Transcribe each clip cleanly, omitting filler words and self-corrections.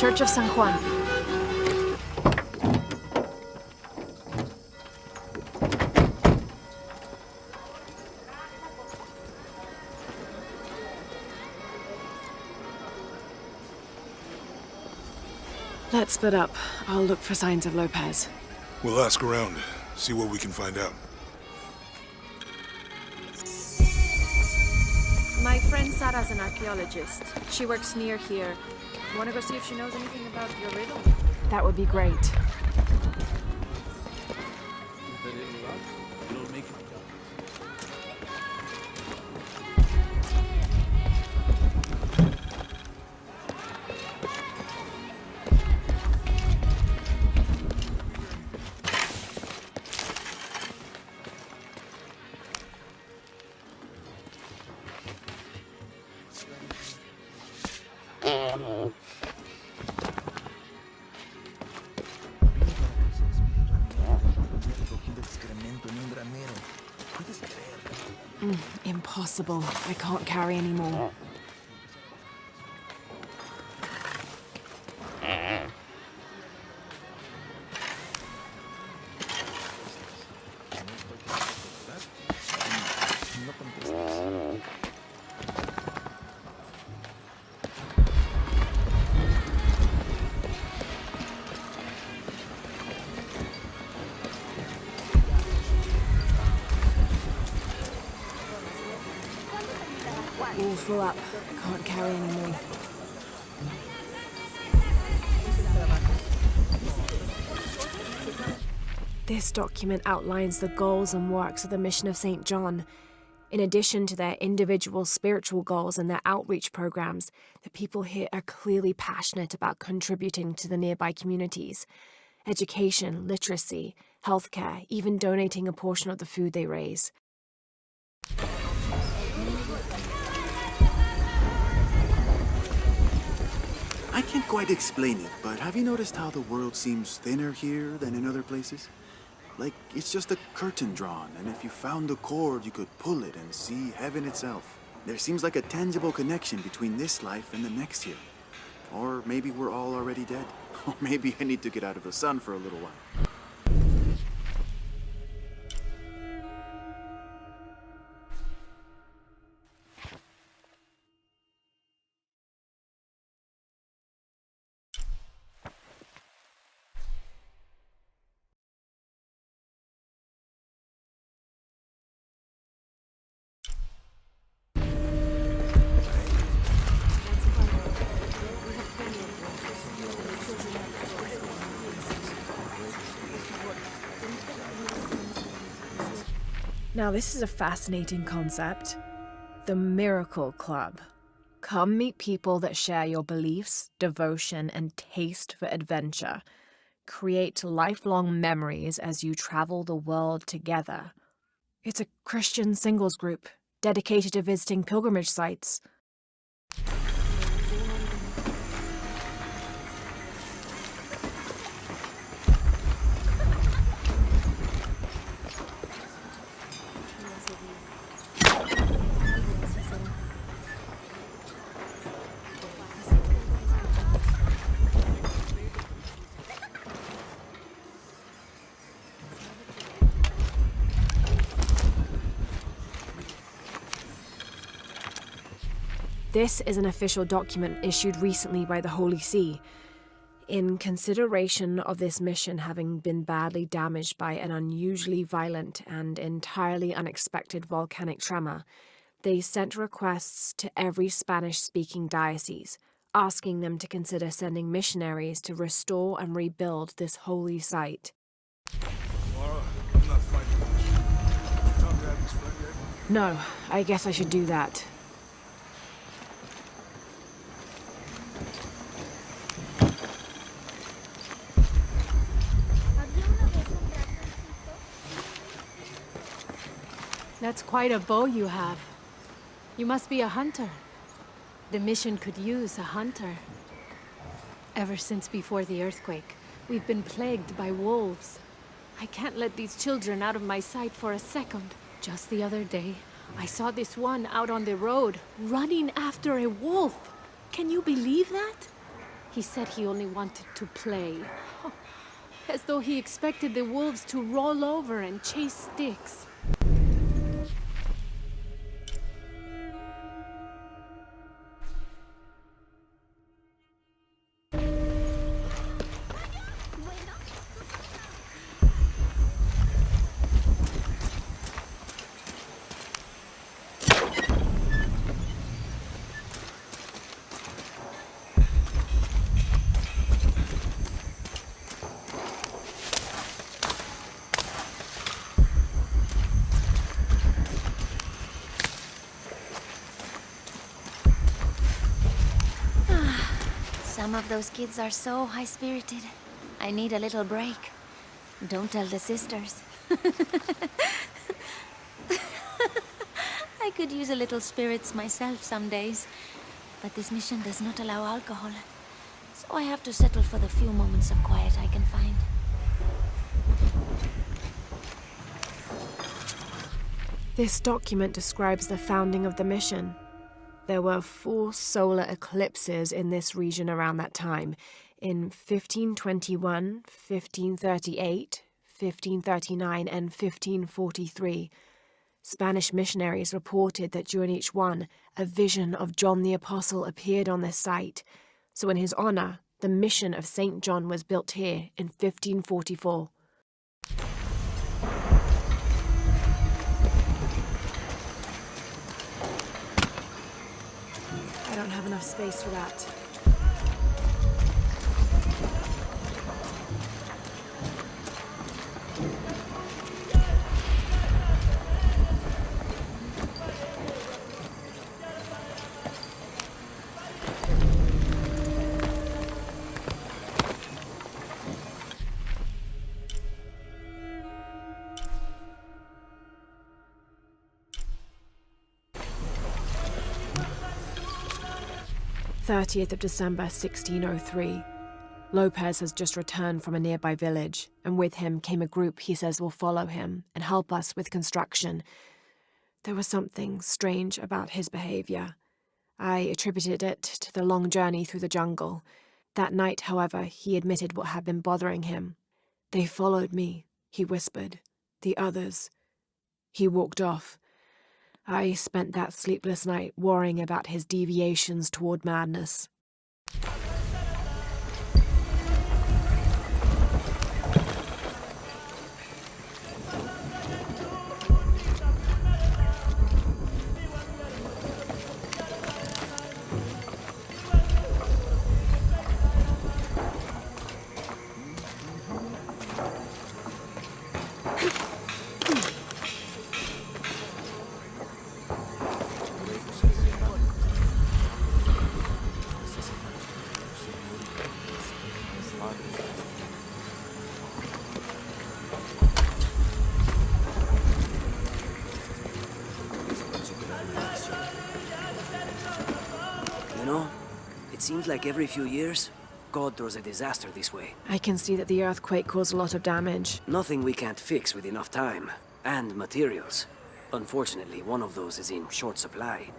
Church of San Juan. Let's split up. I'll look for signs of Lopez. We'll ask around, see what we can find out. My friend Sarah's an archaeologist. She works near here. Want to go see if she knows anything about your riddle? That would be great. Impossible. I can't carry anymore. All full up. Can't carry anymore. This document outlines the goals and works of the mission of St. John. In addition to their individual spiritual goals and their outreach programs, the people here are clearly passionate about contributing to the nearby communities. Education, literacy, healthcare, even donating a portion of the food they raise. I can't quite explain it, but have you noticed how the world seems thinner here than in other places? Like, it's just a curtain drawn, and if you found a cord, you could pull it and see heaven itself. There seems like a tangible connection between this life and the next here. Or maybe we're all already dead. Or maybe I need to get out of the sun for a little while. Now, this is a fascinating concept. The Miracle Club. Come meet people that share your beliefs, devotion, and taste for adventure. Create lifelong memories as you travel the world together. It's a Christian singles group dedicated to visiting pilgrimage sites. This is an official document issued recently by the Holy See. In consideration of this mission having been badly damaged by an unusually violent and entirely unexpected volcanic tremor, they sent requests to every Spanish-speaking diocese, asking them to consider sending missionaries to restore and rebuild this holy site. Laura, I'm not fighting much. Talk to Abby's friend yet? No, I guess I should do that. That's quite a bow you have. You must be a hunter. The mission could use a hunter. Ever since before the earthquake, we've been plagued by wolves. I can't let these children out of my sight for a second. Just the other day, I saw this one out on the road, running after a wolf. Can you believe that? He said he only wanted to play. As though he expected the wolves to roll over and chase sticks. Some of those kids are so high-spirited. I need a little break. Don't tell the sisters. I could use a little spirits myself some days. But this mission does not allow alcohol. So I have to settle for the few moments of quiet I can find. This document describes the founding of the mission. There were 4 solar eclipses in this region around that time, in 1521, 1538, 1539, and 1543. Spanish missionaries reported that during each one, a vision of John the Apostle appeared on this site. So in his honor, the mission of St. John was built here in 1544. I don't have enough space for that. December 1603. Lopez has just returned from a nearby village, and with him came a group he says will follow him and help us with construction. There was something strange about his behavior. I attributed it to the long journey through the jungle. That night, however, he admitted what had been bothering him. "They followed me," he whispered. "The others." He walked off. I spent that sleepless night worrying about his deviations toward madness. You know, it seems like every few years, God throws a disaster this way. I can see that the earthquake caused a lot of damage. Nothing we can't fix with enough time. And materials. Unfortunately, one of those is in short supply.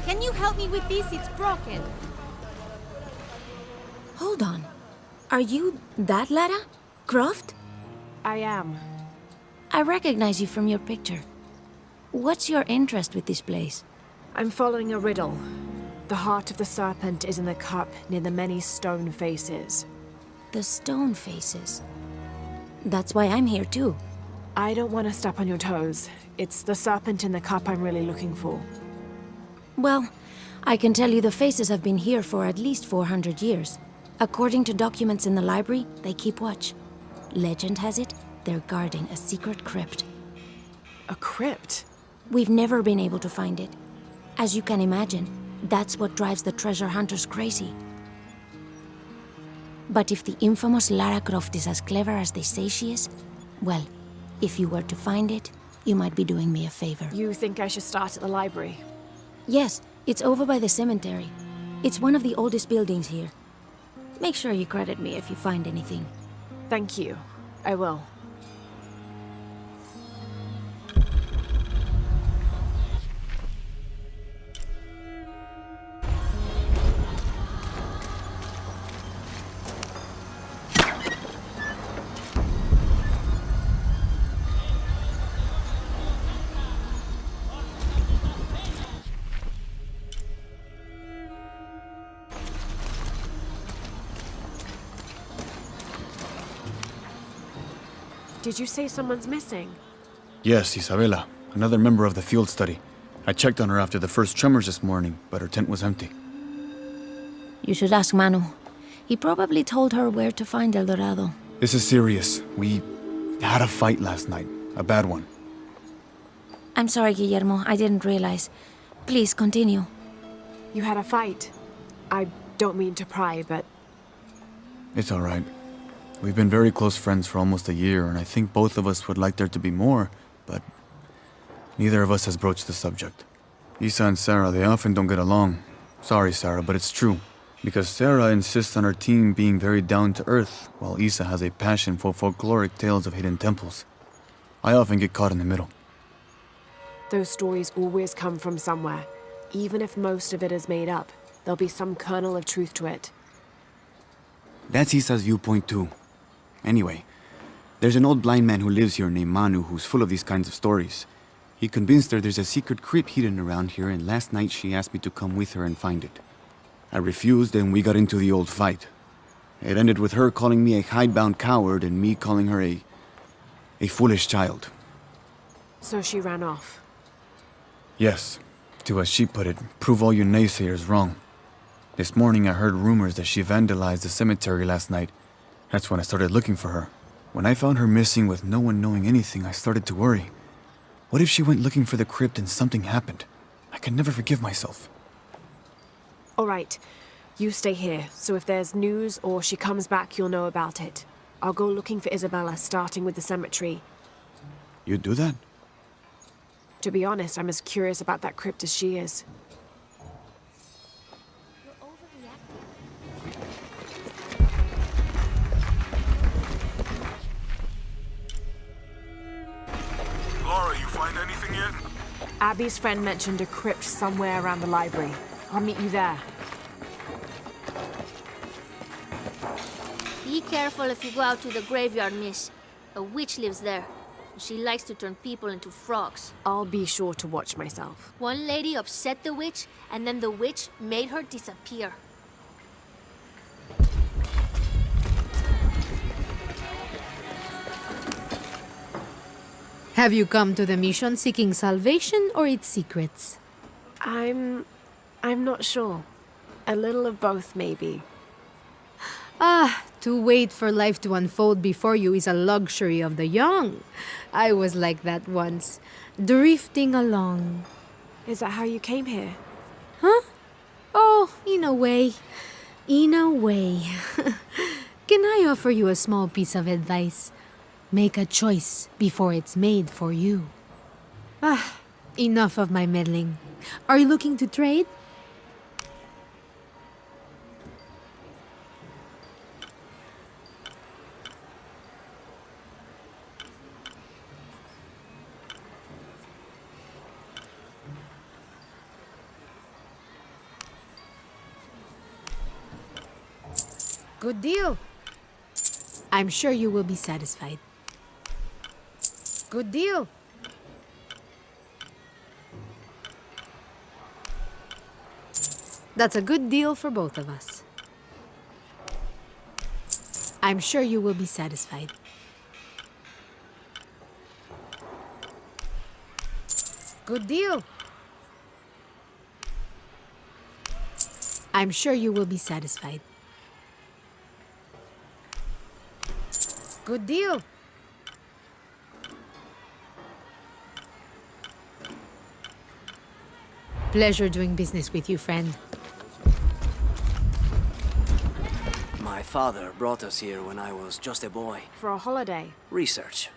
Can you help me with this? It's broken. Hold on. Are you that Lara? Croft? I am. I recognize you from your picture. What's your interest with this place? I'm following a riddle. The heart of the serpent is in the cup near the many stone faces. The stone faces. That's why I'm here too. I don't want to step on your toes. It's the serpent in the cup I'm really looking for. Well, I can tell you the faces have been here for at least 400 years. According to documents in the library, they keep watch. Legend has it, they're guarding a secret crypt. A crypt? We've never been able to find it. As you can imagine, that's what drives the treasure hunters crazy. But if the infamous Lara Croft is as clever as they say she is, well, if you were to find it, you might be doing me a favor. You think I should start at the library? Yes, It's over by the cemetery. It's one of the oldest buildings here. Make sure you credit me if you find anything. Thank you. I will. Did you say someone's missing? Yes, Isabela, another member of the field study. I checked on her after the first tremors this morning, but her tent was empty. You should ask Manu. He probably told her where to find El Dorado. This is serious. We had a fight last night. A bad one. I'm sorry, Guillermo. I didn't realize. Please, continue. You had a fight. I don't mean to pry, but It's all right. We've been very close friends for almost a year, and I think both of us would like there to be more, but neither of us has broached the subject. Isa and Sarah, they often don't get along. Sorry, Sarah, but it's true. Because Sarah insists on her team being very down to earth, while Isa has a passion for folkloric tales of hidden temples. I often get caught in the middle. those stories always come from somewhere. Even if most of it is made up, there'll be some kernel of truth to it. That's Isa's viewpoint too. Anyway, there's an old blind man who lives here named Manu who's full of these kinds of stories. He convinced her there's a secret crypt hidden around here, and last night she asked me to come with her and find it. I refused, and we got into the old fight. It ended with her calling me a hidebound coward and me calling her a foolish child. So she ran off. Yes, to as she put it, prove all you naysayers wrong. This morning I heard rumors that she vandalized the cemetery last night. That's when I started looking for her. When I found her missing with no one knowing anything, I started to worry. What if she went looking for the crypt and something happened? I can never forgive myself. All right, you stay here, so if there's news or she comes back, you'll know about it. I'll go looking for Isabella, starting with the cemetery. You'd do that? To be honest, I'm as curious about that crypt as she is. Laura, you find anything yet? Abby's friend mentioned a crypt somewhere around the library. I'll meet you there. Be careful if you go out to the graveyard, miss. A witch lives there. She likes to turn people into frogs. I'll be sure to watch myself. One lady upset the witch, and then the witch made her disappear. Have you come to the mission seeking salvation or its secrets? I'm not sure. A little of both, maybe. To wait for life to unfold before you is a luxury of the young. I was like that once, drifting along. Is that how you came here? Huh? Oh, in a way. In a way. Can I offer you a small piece of advice? Make a choice before it's made for you. Enough of my meddling. Are you looking to trade? Good deal. I'm sure you will be satisfied. Good deal. That's a good deal for both of us. I'm sure you will be satisfied. Good deal. I'm sure you will be satisfied. Good deal. Pleasure doing business with you, friend. My father brought us here when I was just a boy. For a holiday? Research.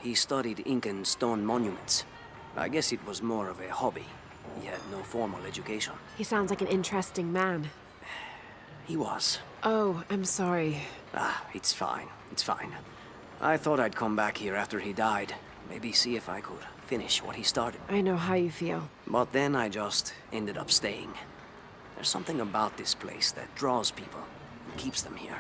He studied Incan stone monuments. I guess it was more of a hobby. He had no formal education. He sounds like an interesting man. He was. Oh, I'm sorry. Ah, it's fine. It's fine. I thought I'd come back here after he died. Maybe see if I could finish what he started. I know how you feel. But then I just ended up staying. There's something about this place that draws people and keeps them here.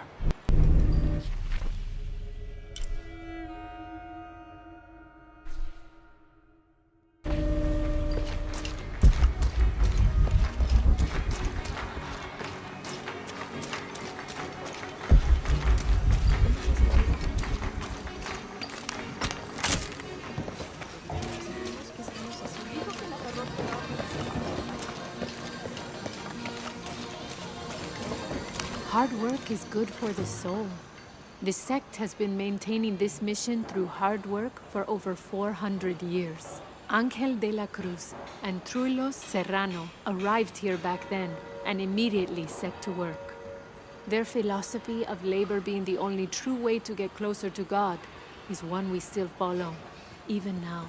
Hard work is good for the soul. The sect has been maintaining this mission through hard work for over 400 years. Ángel de la Cruz and Truilos Serrano arrived here back then and immediately set to work. Their philosophy of labor being the only true way to get closer to God is one we still follow, even now.